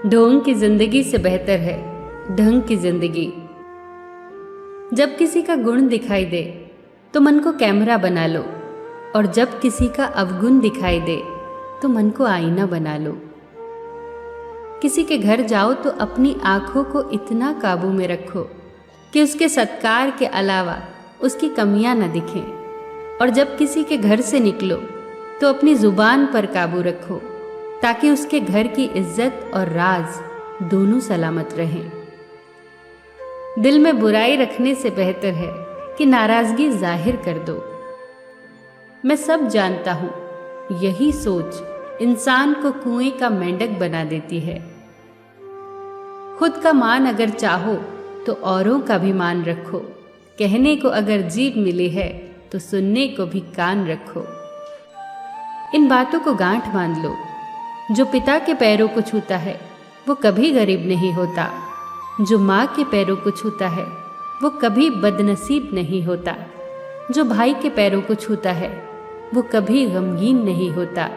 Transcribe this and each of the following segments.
ढोंग की जिंदगी से बेहतर है ढंग की जिंदगी। जब किसी का गुण दिखाई दे तो मन को कैमरा बना लो, और जब किसी का अवगुण दिखाई दे तो मन को आईना बना लो। किसी के घर जाओ तो अपनी आंखों को इतना काबू में रखो कि उसके सत्कार के अलावा उसकी कमियां न दिखें, और जब किसी के घर से निकलो तो अपनी जुबान पर काबू रखो ताकि उसके घर की इज्जत और राज दोनों सलामत रहें। दिल में बुराई रखने से बेहतर है कि नाराजगी जाहिर कर दो। मैं सब जानता हूं, यही सोच इंसान को कुएं का मेंढक बना देती है। खुद का मान अगर चाहो तो औरों का भी मान रखो। कहने को अगर जीभ मिली है तो सुनने को भी कान रखो। इन बातों को गांठ बांध लो। जो पिता के पैरों को छूता है वो कभी गरीब नहीं होता। जो माँ के पैरों को छूता है वो कभी बदनसीब नहीं होता। जो भाई के पैरों को छूता है वो कभी गमगीन नहीं होता।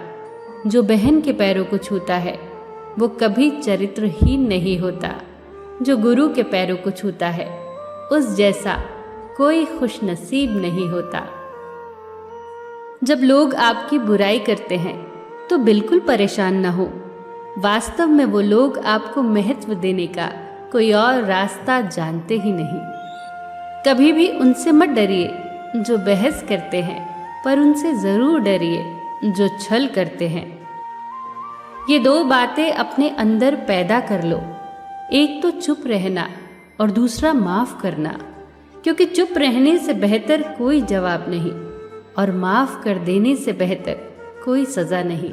जो बहन के पैरों को छूता है वो कभी चरित्रहीन नहीं होता। जो गुरु के पैरों को छूता है उस जैसा कोई खुशनसीब नहीं होता। जब लोग आपकी बुराई करते हैं तो बिल्कुल परेशान न हो। वास्तव में वो लोग आपको महत्व देने का कोई और रास्ता जानते ही नहीं। कभी भी उनसे मत डरिए जो बहस करते हैं, पर उनसे जरूर डरिए जो छल करते हैं। ये दो बातें अपने अंदर पैदा कर लो। एक तो चुप रहना और दूसरा माफ करना, क्योंकि चुप रहने से बेहतर कोई जवाब नहीं और माफ कर देने से बेहतर कोई सजा नहीं।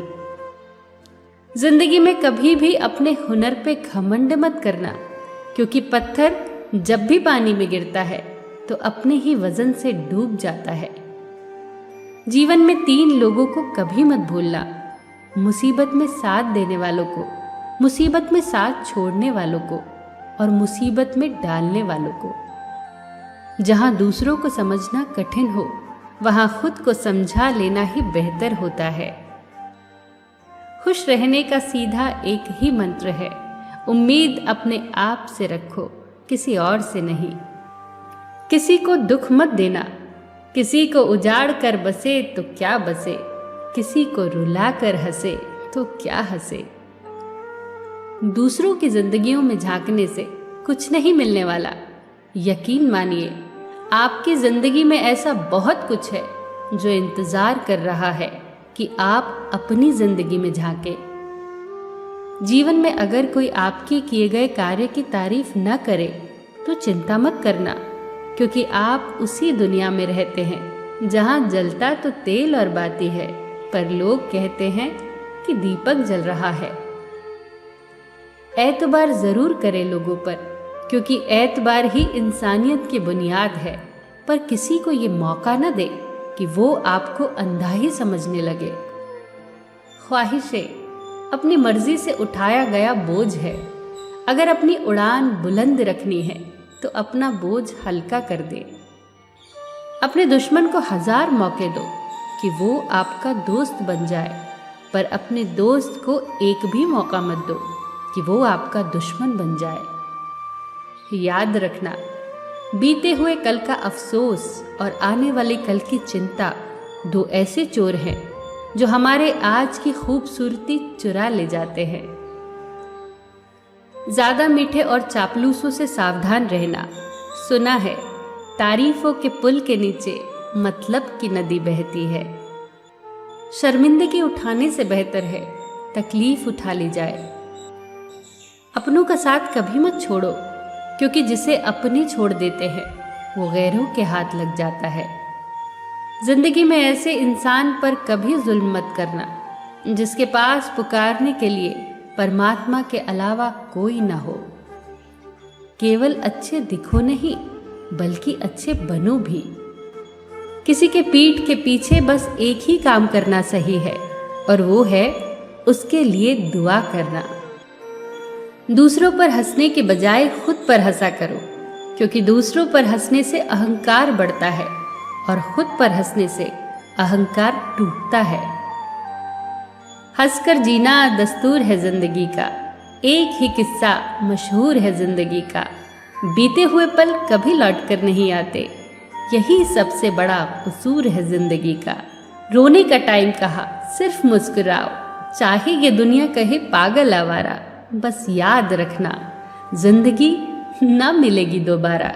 जिंदगी में कभी भी अपने हुनर पे घमंड मत करना, क्योंकि पत्थर जब भी पानी में गिरता है तो अपने ही वजन से डूब जाता है। जीवन में 3 लोगों को कभी मत भूलना: मुसीबत में साथ देने वालों को, मुसीबत में साथ छोड़ने वालों को और मुसीबत में डालने वालों को। जहां दूसरों को समझना कठिन हो वहां खुद को समझा लेना ही बेहतर होता है। खुश रहने का सीधा एक ही मंत्र है: उम्मीद अपने आप से रखो, किसी और से नहीं। किसी को दुख मत देना। किसी को उजाड़ कर बसे तो क्या बसे, किसी को रुला कर हंसे तो क्या हंसे। दूसरों की जिंदगियों में झांकने से कुछ नहीं मिलने वाला। यकीन मानिए, आपकी जिंदगी में ऐसा बहुत कुछ है जो इंतजार कर रहा है कि आप अपनी जिंदगी में झांके। जीवन में अगर कोई आपके किए गए कार्य की तारीफ न करे तो चिंता मत करना, क्योंकि आप उसी दुनिया में रहते हैं जहां जलता तो तेल और बाती है, पर लोग कहते हैं कि दीपक जल रहा है। एतबार जरूर करें लोगों पर, क्योंकि एतबार ही इंसानियत की बुनियाद है, पर किसी को ये मौका न दे कि वो आपको अंधा ही समझने लगे। ख्वाहिशें अपनी मर्जी से उठाया गया बोझ है। अगर अपनी उड़ान बुलंद रखनी है तो अपना बोझ हल्का कर दे। अपने दुश्मन को 1000 मौके दो कि वो आपका दोस्त बन जाए, पर अपने दोस्त को एक भी मौका मत दो कि वो आपका दुश्मन बन जाए। याद रखना, बीते हुए कल का अफसोस और आने वाले कल की चिंता 2 ऐसे चोर हैं जो हमारे आज की खूबसूरती चुरा ले जाते हैं। ज्यादा मीठे और चापलूसों से सावधान रहना। सुना है तारीफों के पुल के नीचे मतलब की नदी बहती है। शर्मिंदगी उठाने से बेहतर है तकलीफ उठा ली जाए। अपनों का साथ कभी मत छोड़ो, क्योंकि जिसे अपने छोड़ देते हैं वो गैरों के हाथ लग जाता है। जिंदगी में ऐसे इंसान पर कभी जुल्म मत करना जिसके पास पुकारने के लिए परमात्मा के अलावा कोई ना हो। केवल अच्छे दिखो नहीं, बल्कि अच्छे बनो भी। किसी के पीठ के पीछे बस एक ही काम करना सही है, और वो है उसके लिए दुआ करना। दूसरों पर हंसने के बजाय खुद पर हंसा करो, क्योंकि दूसरों पर हंसने से अहंकार बढ़ता है और खुद पर हंसने से अहंकार टूटता है। हंसकर जीना दस्तूर है जिंदगी का, एक ही किस्सा मशहूर है जिंदगी का, बीते हुए पल कभी लौट कर नहीं आते, यही सबसे बड़ा कसूर है जिंदगी का। रोने का टाइम कहा सिर्फ मुस्कुराओ, चाहे ये दुनिया कहे पागल आवारा, बस याद रखना जिंदगी ना मिलेगी दोबारा।